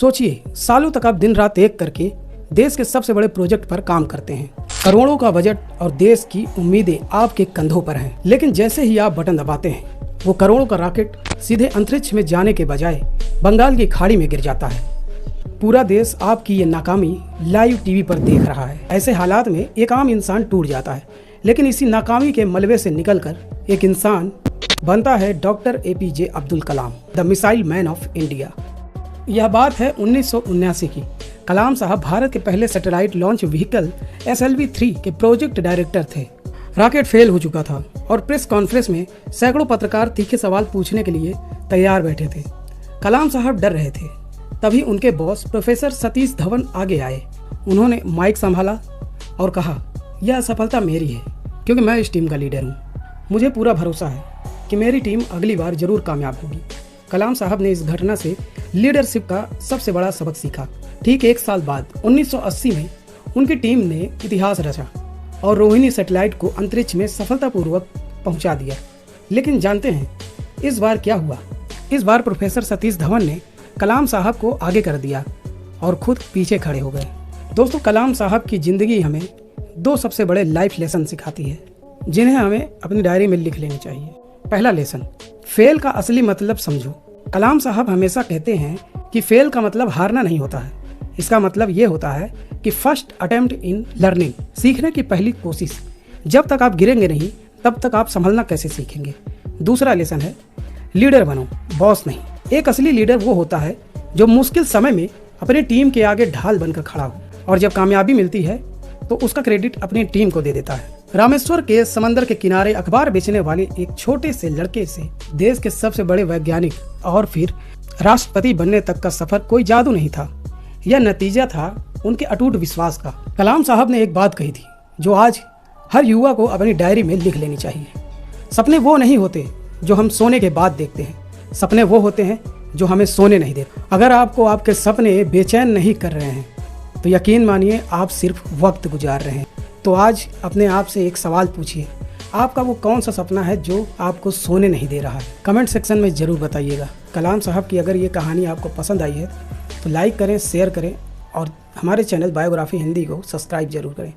सोचिए, सालों तक आप दिन रात एक करके देश के सबसे बड़े प्रोजेक्ट पर काम करते हैं। करोड़ों का बजट और देश की उम्मीदें आपके कंधों पर हैं। लेकिन जैसे ही आप बटन दबाते हैं, वो करोड़ों का रॉकेट सीधे अंतरिक्ष में जाने के बजाय बंगाल की खाड़ी में गिर जाता है। पूरा देश आपकी ये नाकामी लाइव टीवी पर देख रहा है। ऐसे हालात में एक आम इंसान टूट जाता है, लेकिन इसी नाकामी के मलबे से निकलकर एक इंसान बनता है doctor APJ Abdul Kalam, the missile man of India. यह बात है 1979 की। कलाम साहब भारत के पहले सैटेलाइट लॉन्च व्हीकल SLV-3 के प्रोजेक्ट डायरेक्टर थे। रॉकेट फेल हो चुका था और प्रेस कॉन्फ्रेंस में सैकड़ों पत्रकार तीखे सवाल पूछने के लिए तैयार बैठे थे। कलाम साहब डर रहे थे। तभी उनके बॉस प्रोफेसर सतीश धवन आगे आए। उन्होंने माइक संभाला और कहा, यह सफलता मेरी है क्योंकि मैं इस टीम का लीडर हूँ। मुझे पूरा भरोसा है कि मेरी टीम अगली बार जरूर कामयाब होगी। कलाम साहब ने इस घटना से लीडरशिप का सबसे बड़ा सबक सीखा। ठीक एक साल बाद 1980 में उनकी टीम ने इतिहास रचा और रोहिणी सैटेलाइट को अंतरिक्ष में सफलतापूर्वक पहुंचा दिया। लेकिन जानते हैं इस बार क्या हुआ? इस बार प्रोफेसर सतीश धवन ने कलाम साहब को आगे कर दिया और खुद पीछे खड़े हो गए। दोस्तों, कलाम साहब की जिंदगी हमें दो सबसे बड़े लाइफ लेसन सिखाती है, जिन्हें हमें अपनी डायरी में लिख लेनी चाहिए। पहला लेसन, फेल का असली मतलब समझो। कलाम साहब हमेशा कहते हैं कि फेल का मतलब हारना नहीं होता है। इसका मतलब ये होता है कि फर्स्ट अटेम्प्ट इन लर्निंग, सीखने की पहली कोशिश। जब तक आप गिरेंगे नहीं, तब तक आप संभलना कैसे सीखेंगे। दूसरा लेसन है, लीडर बनो, बॉस नहीं। एक असली लीडर वो होता है जो मुश्किल समय में अपनी टीम के आगे ढाल बनकर खड़ा हो और जब कामयाबी मिलती है तो उसका क्रेडिट अपनी टीम को दे देता है। रामेश्वर के समंदर के किनारे अखबार बेचने वाले एक छोटे से लड़के से देश के सबसे बड़े वैज्ञानिक और फिर राष्ट्रपति बनने तक का सफर कोई जादू नहीं था। यह नतीजा था उनके अटूट विश्वास का। कलाम साहब ने एक बात कही थी जो आज हर युवा को अपनी डायरी में लिख लेनी चाहिए। सपने वो नहीं होते जो हम सोने के बाद देखते हैं, सपने वो होते हैं जो हमें सोने नहीं देते। अगर आपको आपके सपने बेचैन नहीं कर रहे हैं तो यकीन मानिए आप सिर्फ वक्त गुजार रहे हैं। तो आज अपने आप से एक सवाल पूछिए, आपका वो कौन सा सपना है जो आपको सोने नहीं दे रहा है? कमेंट सेक्शन में ज़रूर बताइएगा। कलाम साहब की अगर ये कहानी आपको पसंद आई है तो लाइक करें, शेयर करें और हमारे चैनल बायोग्राफी हिंदी को सब्सक्राइब जरूर करें।